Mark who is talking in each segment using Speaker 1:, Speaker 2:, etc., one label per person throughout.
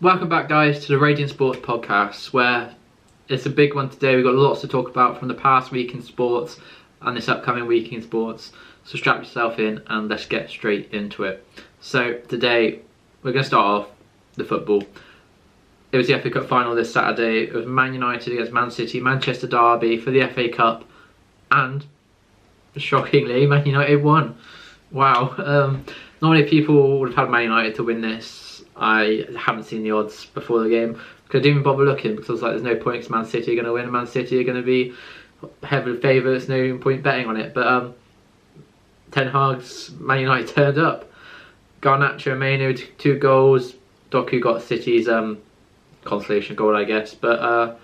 Speaker 1: Welcome back, guys, to the Radiant Sports podcast, where it's a big one today. We've got lots to talk about from the past week in sports and this upcoming week in sports. So strap yourself in and let's get straight into it. So today we're going to start off the football. It was the FA Cup final this Saturday. It was Man United against Man City, Manchester derby for the FA Cup, and shockingly, Man United won. Wow. Not many people would have had Man United to win this. I haven't seen the odds before the game because I didn't even bother looking, because I was like, there's no point because Man City are going to win. Man City are going to be heavily favourites, no point betting on it. But Ten Hag's Man United turned up. Garnacho and Maino with 2 goals. Doku got City's consolation goal, I guess. But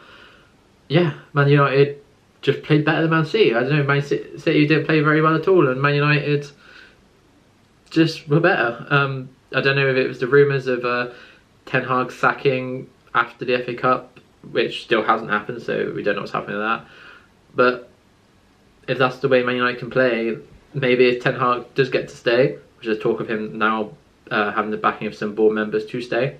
Speaker 1: yeah, Man United just played better than Man City. I don't know, Man City didn't play very well at all, and Man United just were better. I don't know if it was the rumours of Ten Hag sacking after the FA Cup, which still hasn't happened, so we don't know what's happening with that. But if that's the way Man United can play, maybe if Ten Hag does get to stay, which is talk of him now having the backing of some board members to stay,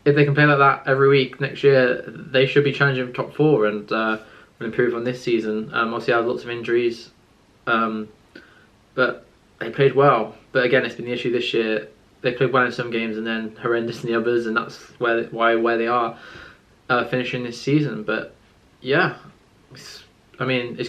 Speaker 1: if they can play like that every week next year, they should be challenging for top 4 and will improve on this season. Obviously, I have lots of injuries, but they played well. But again, it's been the issue this year. They played well in some games and then horrendous in the others, and that's where they are finishing this season. But yeah, it's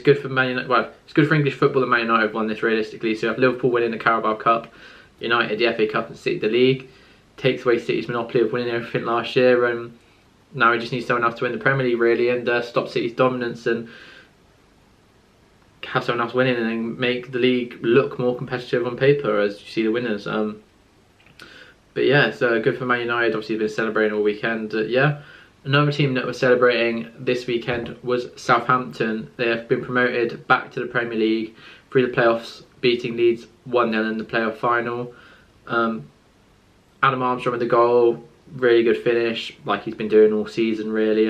Speaker 1: good for Man United. Well, it's good for English football that Man United have won this realistically. So if Liverpool winning the Carabao Cup, United the FA Cup, and City the league, takes away City's monopoly of winning everything last year, and now he just needs someone else to win the Premier League really, and stop City's dominance and have someone else winning and then make the league look more competitive on paper as you see the winners. But yeah, it's good for Man United. Obviously, they've been celebrating all weekend. Yeah, another team that was celebrating this weekend was Southampton. They have been promoted back to the Premier League through the playoffs, beating Leeds 1-0 in the playoff final. Adam Armstrong with the goal, really good finish, like he's been doing all season really.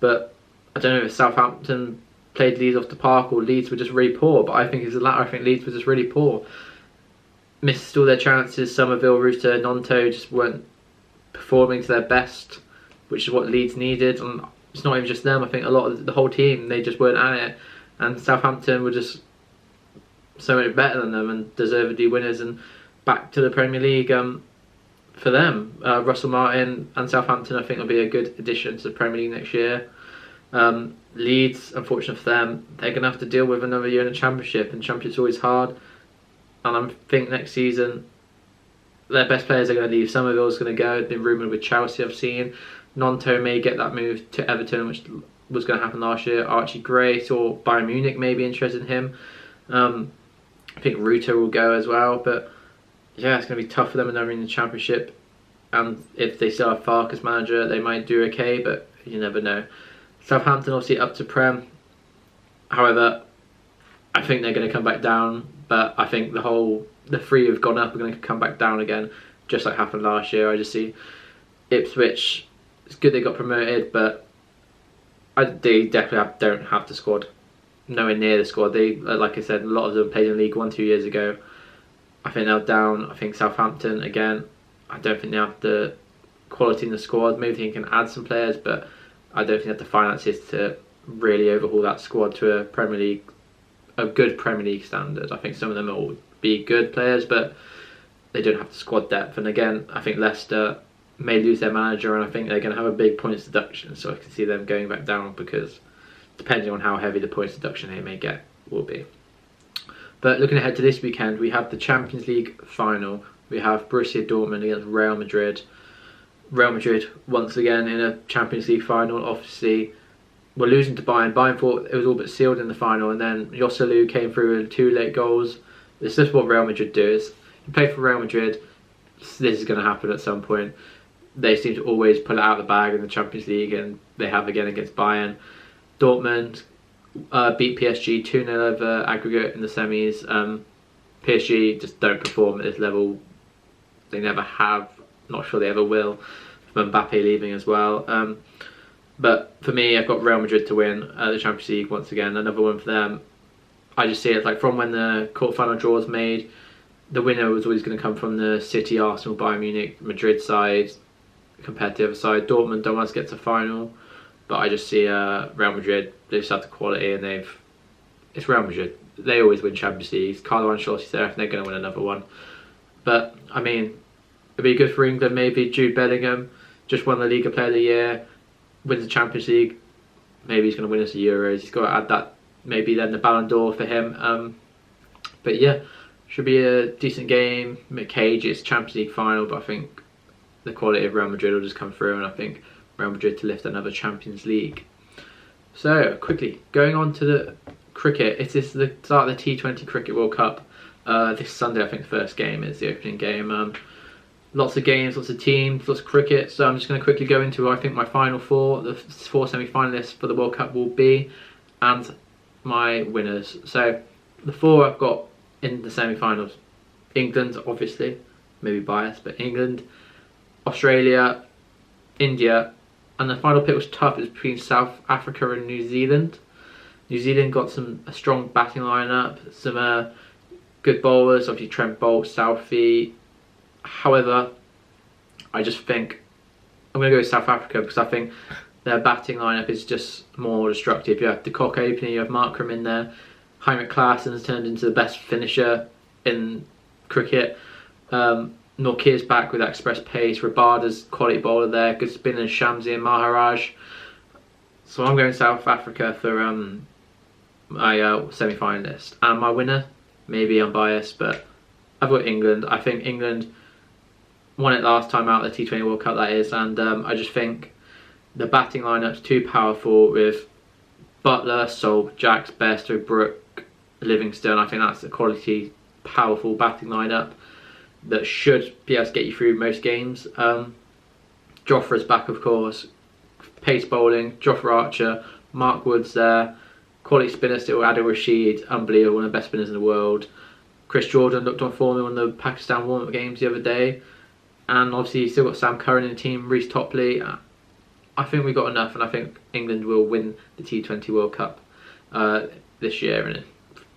Speaker 1: But I don't know if Southampton played Leeds off the park or Leeds were just really poor, but I think it's the latter. I think Leeds were just really poor. Missed all their chances. Somerville, Rutter, Nonto just weren't performing to their best, which is what Leeds needed. And it's not even just them. I think a lot of the whole team, they just weren't at it. And Southampton were just so much better than them and deservedly winners and back to the Premier League for them. Russell Martin and Southampton, I think, will be a good addition to the Premier League next year. Leeds, unfortunate for them, they're going to have to deal with another year in the Championship, and Championship's always hard. And I think next season their best players are going to leave. Somerville's going to go. It's been rumoured with Chelsea, I've seen. Nonto may get that move to Everton, which was going to happen last year. Archie Gray or Bayern Munich may be interested in him. I think Rutter will go as well. But yeah, it's going to be tough for them when they're in the Championship. And if they still have Farkas manager, they might do okay, but you never know. Southampton obviously up to Prem. However, I think they're going to come back down, but I think the 3 who've gone up are going to come back down again, just like happened last year. I just see Ipswich, it's good they got promoted, but they definitely don't have the squad, nowhere near the squad. They, like I said, a lot of them played in League 1 2 years ago. I think they're down. I think Southampton, again, I don't think they have the quality in the squad. Maybe they can add some players, but I don't think they have the finances to really overhaul that squad to a good Premier League standard. I think some of them will be good players, but they don't have the squad depth. And again, I think Leicester may lose their manager, and I think they're going to have a big points deduction. So I can see them going back down, because depending on how heavy the points deduction they may get will be. But looking ahead to this weekend, we have the Champions League final. We have Borussia Dortmund against Real Madrid. Real Madrid once again in a Champions League final. Obviously, we're losing to Bayern. Bayern thought it was all but sealed in the final, and then Joselu came through with 2 late goals. It's just what Real Madrid do. You play for Real Madrid, this is going to happen at some point. They seem to always pull it out of the bag in the Champions League, and they have again against Bayern. Dortmund beat PSG 2-0 over aggregate in the semis. PSG just don't perform at this level. They never have. Not sure they ever will. From Mbappe leaving as well. But for me, I've got Real Madrid to win the Champions League once again. Another one for them. I just see it like from when the quarterfinal draw was made, the winner was always going to come from the City, Arsenal, Bayern Munich, Madrid side. competitive side. Dortmund don't want to get to final, but I just see Real Madrid. They just have the quality, and it's Real Madrid. They always win Champions League. Carlo Ancelotti's there, and they're going to win another one. But I mean, it'd be good for England. Maybe Jude Bellingham just won the Liga Player of the Year, wins the Champions League. Maybe he's going to win us the Euros. He's got to add that. Maybe then the Ballon d'Or for him. But yeah, should be a decent game. Cage, it's Champions League final, but I think the quality of Real Madrid will just come through, and I think Real Madrid to lift another Champions League. So quickly going on to the cricket. It is the start of the T20 Cricket World Cup this Sunday. I think the first game is the opening game. Lots of games, lots of teams, lots of cricket. So I'm just going to quickly go into I think my final four, the 4 semi-finalists for the World Cup will be, and my winners. So the 4 I've got in the semi-finals: England, obviously, maybe biased, but England, Australia, India, and the final pick was tough. It was between South Africa and New Zealand. New Zealand got a strong batting lineup, some good bowlers, obviously Trent Bolt, Southee. However, I just think I'm going to go with South Africa because I think their batting lineup is just more destructive. You have De Kock opening, you have Matchroom in there. Heinrich Klaassen has turned into the best finisher in cricket. Nortje's back with that express pace. Rabada's quality bowler there. Good spinners, Shamsi and Maharaj. So I'm going South Africa for my semi-finalist. And my winner, maybe I'm biased, but I've got England. I think England won it last time out, the T20 World Cup that is, and I just think the batting lineup's too powerful with Butler, Salt, Jacks, Bairstow, Brooke, Livingstone. I think that's a quality, powerful batting lineup that should be able to get you through most games. Jofra's back, of course. Pace bowling, Jofra Archer, Mark Woods there. Quality spinner still, Adil Rashid, unbelievable, one of the best spinners in the world. Chris Jordan looked on form in one of the Pakistan warm-up games the other day. And obviously you've still got Sam Curran in the team, Reece Topley. I think we've got enough, and I think England will win the T20 World Cup this year, and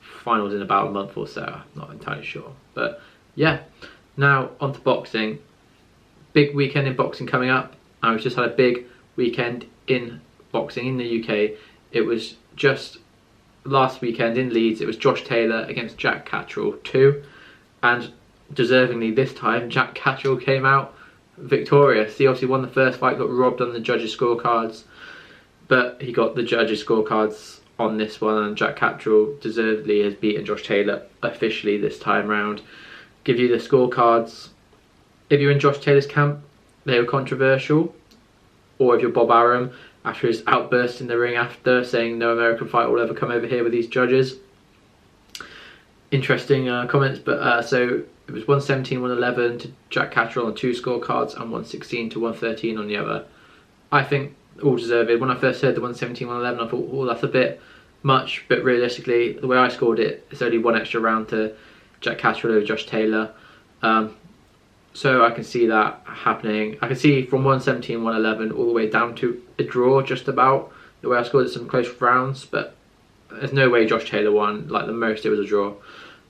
Speaker 1: finals in about a month or so. I'm not entirely sure. But yeah, now on to boxing. Big weekend in boxing coming up. And we've just had a big weekend in boxing in the UK. It was just last weekend in Leeds. It was Josh Taylor against Jack Catterall 2, and deservingly this time Jack Catterall came out victorious. He obviously won the first fight, got robbed on the judges' scorecards, but he got the judges' scorecards on this one, and Jack Catterall deservedly has beaten Josh Taylor officially this time round. Give you the scorecards. If you're in Josh Taylor's camp, they were controversial, or if you're Bob Arum after his outburst in the ring after saying no American fight will ever come over here with these judges. Interesting comments, but so it was 117, 111 to Jack Catterall on 2 scorecards and 116 to 113 on the other. I think all deserved. When I first heard the 117, 111, I thought, oh, that's a bit much, but realistically, the way I scored it, it's only 1 extra round to Jack Catterall over Josh Taylor. So I can see that happening. I can see from 117, 111 all the way down to a draw, just about. The way I scored it, some close rounds, but there's no way Josh Taylor won. Like, the most it was a draw.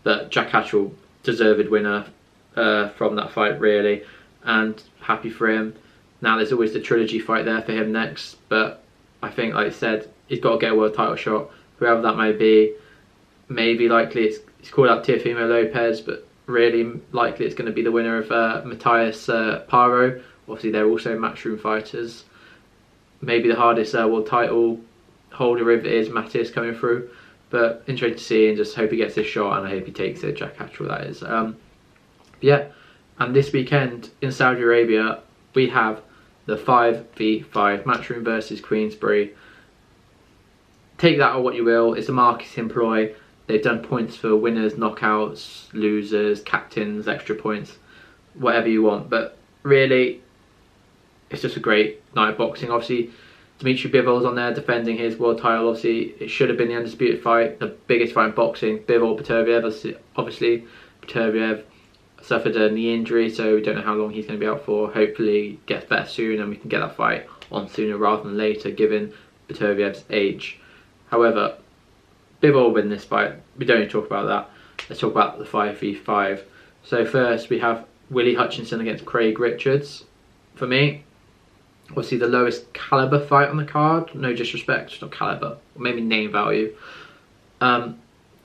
Speaker 1: But Jack Catterall, deserved winner from that fight, really, and happy for him. Now there's always the trilogy fight there for him next, but I think, like I said, he's got to get a world title shot, whoever that may be. Maybe likely it's called out Teofimo Lopez, but really likely it's going to be the winner of Matthias Paro. Obviously they're also Matchroom fighters. Maybe the hardest world title holder, if it is Matthias coming through. But interesting to see, and just hope he gets his shot, and I hope he takes it, Jack Catterall that is. Yeah, and this weekend in Saudi Arabia we have the 5v5 Matchroom versus Queensbury. Take that or what you will, it's a marketing ploy. They've done points for winners, knockouts, losers, captains, extra points, whatever you want. But really, it's just a great night of boxing. Obviously, Dmitry Bivol's on there defending his world title. Obviously, it should have been the undisputed fight, the biggest fight in boxing. Bivol, Beterbiev. Obviously, Beterbiev suffered a knee injury, so we don't know how long he's going to be out for. Hopefully, he gets better soon and we can get that fight on sooner rather than later, given Beterbiev's age. However, Bivol will win this fight. We don't need to talk about that. Let's talk about the 5v5. So first, we have Willie Hutchinson against Craig Richards. For me, obviously the lowest caliber fight on the card. No disrespect, just not caliber, or maybe name value. The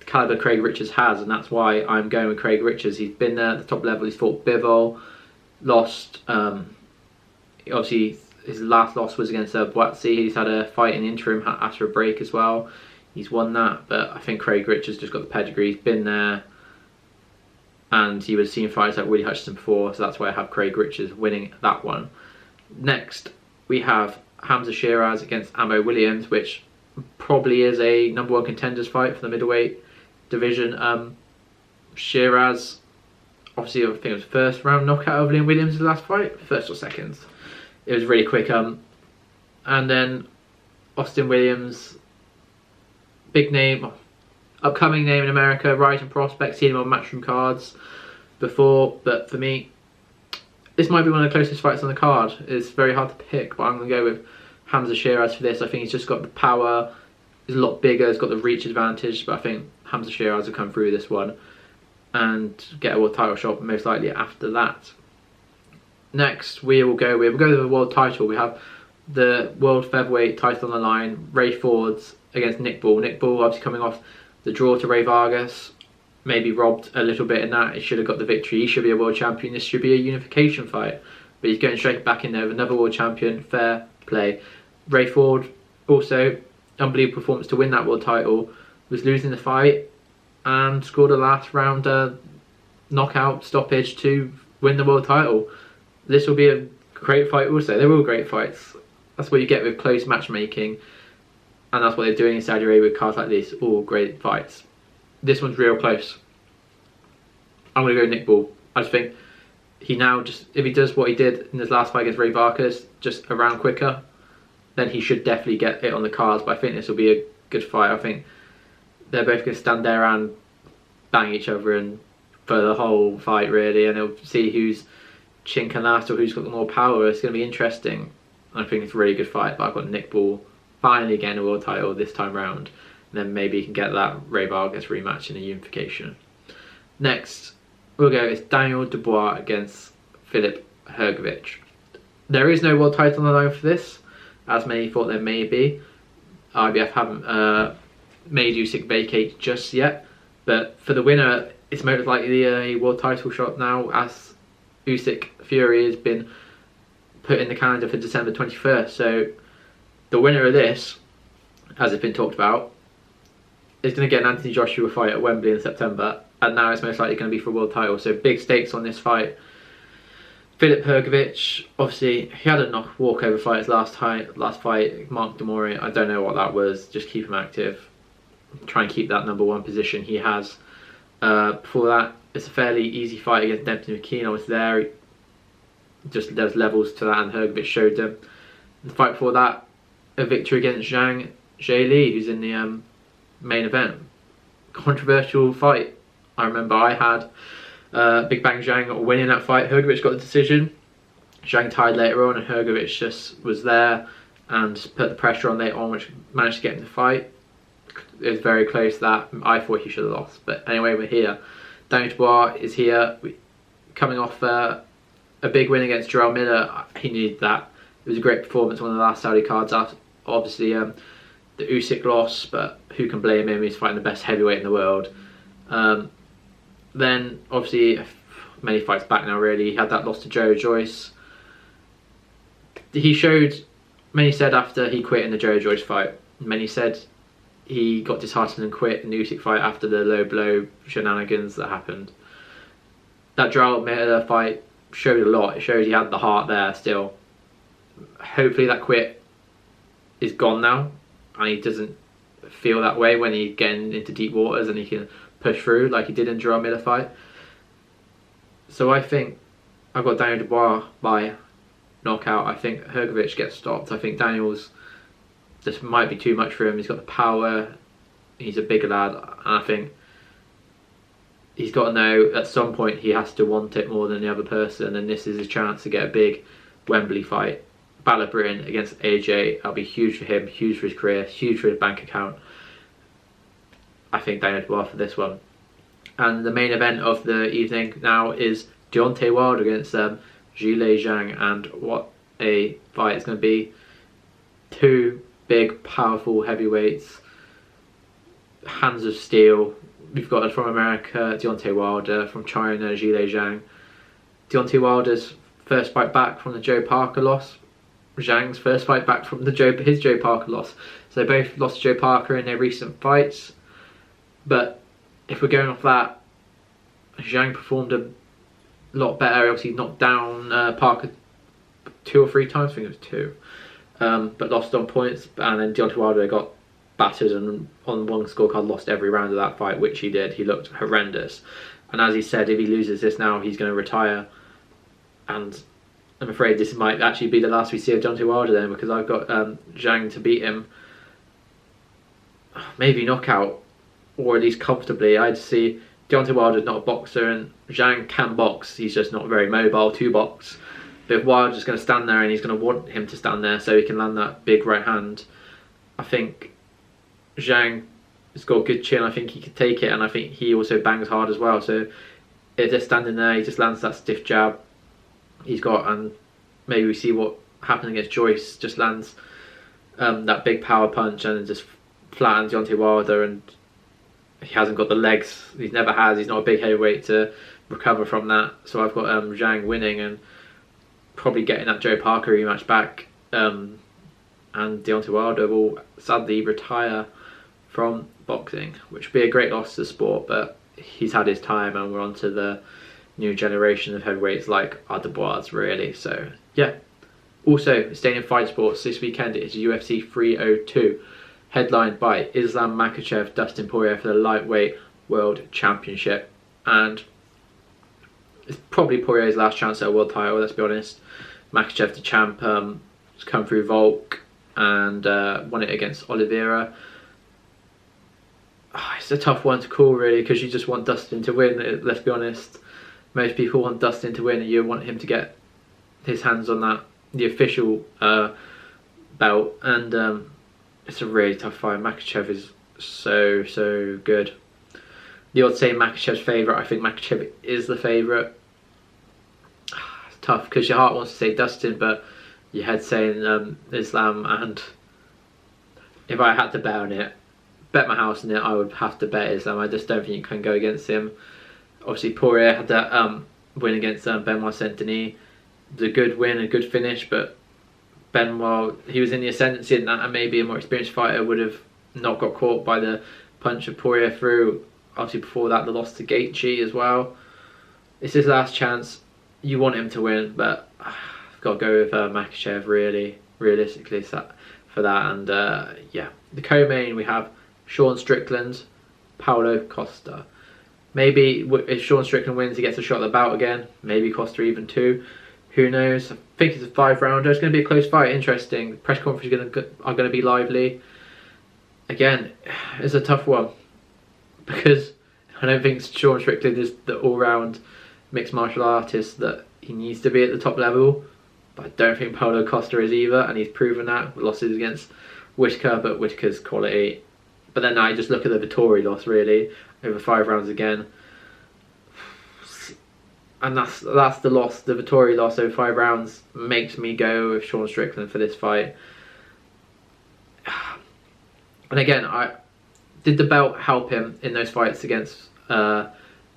Speaker 1: caliber Craig Richards has, and that's why I'm going with Craig Richards. He's been there at the top level. He's fought Bivol, lost. Obviously, his last loss was against Boatsi. He's had a fight in the interim after a break as well. He's won that, but I think Craig Richards just got the pedigree. He's been there, and he was seeing fights like Willie Hutchinson before, so that's why I have Craig Richards winning that one. Next, we have Hamza Shiraz against Ammo Williams, which probably is a #1 contenders fight for the middleweight division. Shiraz, obviously, I think it was first round knockout of Liam Williams' last fight, first or second. It was really quick. And then Austin Williams, big name, upcoming name in America, rising prospect, seen him on Matchroom cards before, but for me, this might be one of the closest fights on the card. It's very hard to pick, but I'm going to go with Hamza Shiraz for this. I think he's just got the power, he's a lot bigger, he's got the reach advantage, but I think Hamza Shiraz will come through this one and get a world title shot most likely after that. Next, we'll go with the world title. We have the world featherweight title on the line, Ray Fords against Nick Ball. Nick Ball obviously coming off the draw to Ray Vargas, maybe robbed a little bit in that. He should have got the victory. He should be a world champion. This should be a unification fight, but he's going straight back in there with another world champion. Fair play. Ray Ford also unbelievable performance to win that world title. Was losing the fight and scored a last round knockout stoppage to win the world title. This will be a great fight also. They're all great fights. That's what you get with close matchmaking, and that's what they're doing in Saudi Arabia with cards like this. All great fights. This one's real close. I'm going to go Nick Ball. I just think he now just, if he does what he did in his last fight against Ray Vargas, just a round quicker, then he should definitely get it on the cards. But I think this will be a good fight. I think they're both going to stand there and bang each other and for the whole fight really, and they'll see who's chin can last or who's got the more power. It's going to be interesting. I think it's a really good fight, but I've got Nick Ball finally getting a world title this time round, and then maybe he can get that Ray Vargas rematch in a unification. Next, we'll go, it's Daniel Dubois against Filip Hrgović. There is no world title on the line for this, as many thought there may be. IBF haven't made Usyk vacate just yet, but for the winner, it's most likely a world title shot now, as Usyk Fury has been put in the calendar for December 21st. So the winner of this, as it's been talked about, is going to get an Anthony Joshua fight at Wembley in September, and now it's most likely going to be for a world title. So big stakes on this fight. Filip Hrgović, obviously he had a walkover fight his last fight, Mark Demore. I don't know what that was. Just keep him active. Try and keep that #1 position he has. Before that, it's a fairly easy fight against Dempsey McKean. I was there. Just there's levels to that, and Hrgović showed them. The fight before that, a victory against Zhang Zheli, who's in the main event. Controversial fight. I remember I had Big Bang Zhang winning that fight. Hrgović got the decision. Zhang tied later on, and Hrgović just was there and put the pressure on later on, which managed to get him the fight. It was very close. That I thought he should have lost, but anyway, we're here. Daniel Dubois is here, coming off a big win against Jarrell Miller. He needed that. It was a great performance, one of the last Saudi cards. Obviously, the Usyk loss, but who can blame him? He's fighting the best heavyweight in the world. Then, obviously, many fights back now, really. He had that loss to Joe Joyce. He showed, many said after he quit in the Joe Joyce fight, many said he got disheartened and quit in the Usyk fight after the low blow shenanigans that happened. That Jarrell Miller fight showed a lot. It showed he had the heart there still. Hopefully that quit is gone now, and he doesn't feel that way when he's getting into deep waters, and he can push through like he did in Jarrell Miller fight. So I think I've got Daniel Dubois by knockout. I think Hrgović gets stopped. I think Daniel's this might be too much for him. He's got the power. He's a bigger lad, and I think he's got to know at some point he has to want it more than the other person, and this is his chance to get a big Wembley fight. Battle of Britain against AJ, that'll be huge for him, huge for his career, huge for his bank account. I think Daniel Dubois for this one. And the main event of the evening now is Deontay Wilder against Zhilei Zhang, and what a fight. It's going to be two big, powerful heavyweights, hands of steel. We've got from America, Deontay Wilder, from China, Zhilei Zhang. Deontay Wilder's first fight back from the Joe Parker loss. Zhang's first fight back from his Joe Parker loss. So they both lost to Joe Parker in their recent fights. But if we're going off that, Zhang performed a lot better. Obviously knocked down Parker 2 or 3 times. I think it was 2. But lost on points. And then Deontay Wilder got battered and on one scorecard lost every round of that fight, which he did. He looked horrendous. And as he said, if he loses this now, he's going to retire. And I'm afraid this might actually be the last we see of Deontay Wilder then, because I've got Zhang to beat him. Maybe knockout, or at least comfortably. I'd see Deontay Wilder's not a boxer, and Zhang can box. He's just not very mobile to box. But if Wilder's going to stand there, and he's going to want him to stand there so he can land that big right hand, I think Zhang has got a good chin. I think he could take it, and I think he also bangs hard as well. So if they're standing there, he just lands that stiff jab he's got, and maybe we see what happened against Joyce. Just lands that big power punch and just flattens Deontay Wilder, and he hasn't got the legs. He never has. He's not a big heavyweight to recover from that. So I've got Zhang winning and probably getting that Joe Parker rematch back. And Deontay Wilder will sadly retire from boxing, which would be a great loss to the sport, but he's had his time and we're on to the new generation of heavyweights like Dubois, really. So yeah. Also, staying in fight sports, this weekend is UFC 302, headlined by Islam Makhachev, Dustin Poirier for the lightweight world championship. And it's probably Poirier's last chance at a world title, let's be honest. Makhachev, the champ, has come through Volk and won it against Oliveira. It's a tough one to call, really, because you just want Dustin to win, let's be honest. Most people want Dustin to win, and you want him to get his hands on the official belt. And it's a really tough fight. Makhachev is so good. The odds say Makhachev's favourite. I think Makhachev is the favourite. It's tough because your heart wants to say Dustin, but your head's saying Islam. And if I had to bet on it, bet my house on it, I would have to bet Islam. I just don't think you can go against him. Obviously, Poirier had that win against Benoit Saint-Denis. It was a good win, a good finish, but Benoit, he was in the ascendancy in that, and maybe a more experienced fighter would have not got caught by the punch of Poirier through. Obviously, before that, the loss to Gaethje as well. It's his last chance. You want him to win, but I've got to go with Makhachev, really, realistically, for that. And yeah, the co-main, we have Sean Strickland, Paulo Costa. Maybe if Sean Strickland wins, he gets a shot at the bout again. Maybe Costa even 2. Who knows? I think it's a 5-rounder. It's going to be a close fight. Interesting. The press conference are going to be lively. Again, it's a tough one because I don't think Sean Strickland is the all-round mixed martial artist that he needs to be at the top level. But I don't think Paulo Costa is either, and he's proven that with losses against Whittaker, but Whittaker's quality. But then I just look at the Vettori loss, really, over 5 rounds again. And that's the loss. The Vettori loss over 5 rounds makes me go with Sean Strickland for this fight. And again, did the belt help him in those fights against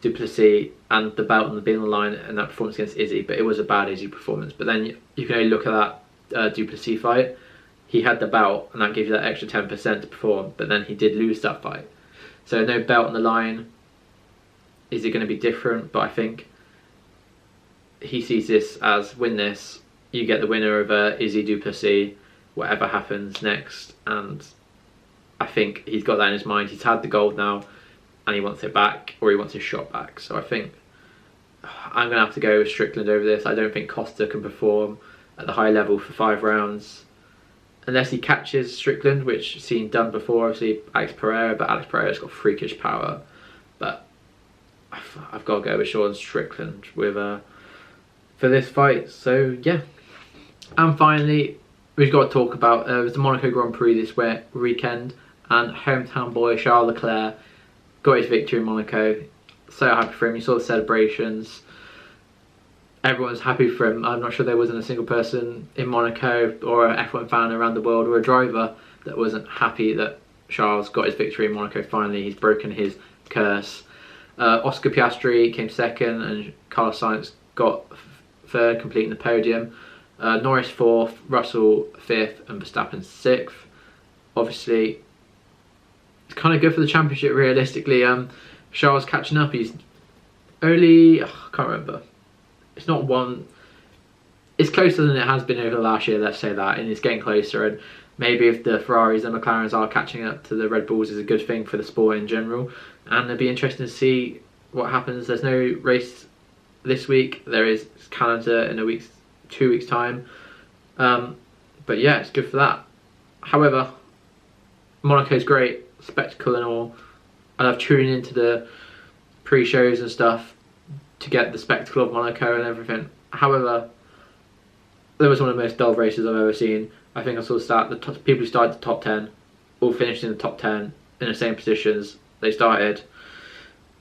Speaker 1: Duplessis and the belt and the being on the line and that performance against Izzy? But it was a bad Izzy performance. But then you can only look at that Duplessis fight. He had the belt, and that gives you that extra 10% to perform. But then he did lose that fight. So no belt on the line. Is it going to be different? But I think he sees this as, win this, you get the winner of Izzy Duplessis, whatever happens next. And I think he's got that in his mind. He's had the gold now, and he wants it back, or he wants his shot back. So I think I'm going to have to go with Strickland over this. I don't think Costa can perform at the high level for 5 rounds. Unless he catches Strickland, which seen done before, obviously Alex Pereira, but Alex Pereira's got freakish power. But I've got to go with Sean Strickland with for this fight. So yeah. And finally, we've got to talk about it was the Monaco Grand Prix this weekend, and hometown boy Charles Leclerc got his victory in Monaco. So happy for him. You saw the celebrations. everyone's happy for him. I'm not sure there wasn't a single person in Monaco or an F1 fan around the world or a driver that wasn't happy that Charles got his victory in Monaco finally. He's broken his curse. Oscar Piastri came second and Carlos Sainz got third, completing the podium. Norris fourth, Russell fifth and Verstappen sixth. Obviously, it's kind of good for the championship realistically. Charles catching up. He's only, I can't remember. It's not one. It's closer than it has been over the last year, let's say that, and it's getting closer. And maybe if the Ferraris and McLarens are catching up to the Red Bulls, is a good thing for the sport in general. And it'll be interesting to see what happens. There's no race this week. There is calendar in 2 weeks time. But yeah, it's good for that. However, Monaco's great, spectacle and all. I love tuning into the pre-shows and stuff to get the spectacle of Monaco and everything. However, there was one of the most dull races I've ever seen. I think I saw people who started the top 10 all finished in the top 10 in the same positions they started.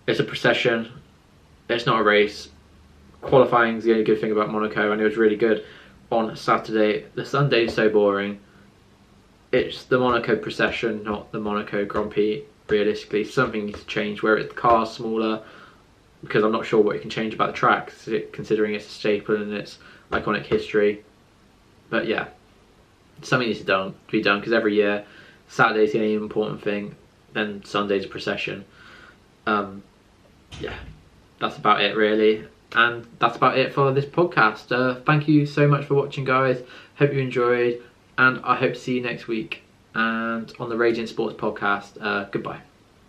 Speaker 1: It's a procession. It's not a race. Qualifying is the only good thing about Monaco, and it was really good on Saturday. The Sunday is so boring. It's the Monaco procession, not the Monaco Grand Prix. Realistically, something needs to change where the car's smaller, because I'm not sure what you can change about the track, considering it's a staple and its iconic history. But yeah, something needs to be done, because every year Saturday's the only important thing, then Sunday's a procession. Yeah, that's about it really, and that's about it for this podcast. Thank you so much for watching, guys. Hope you enjoyed, and I hope to see you next week and on the Radiant Sports podcast. Goodbye.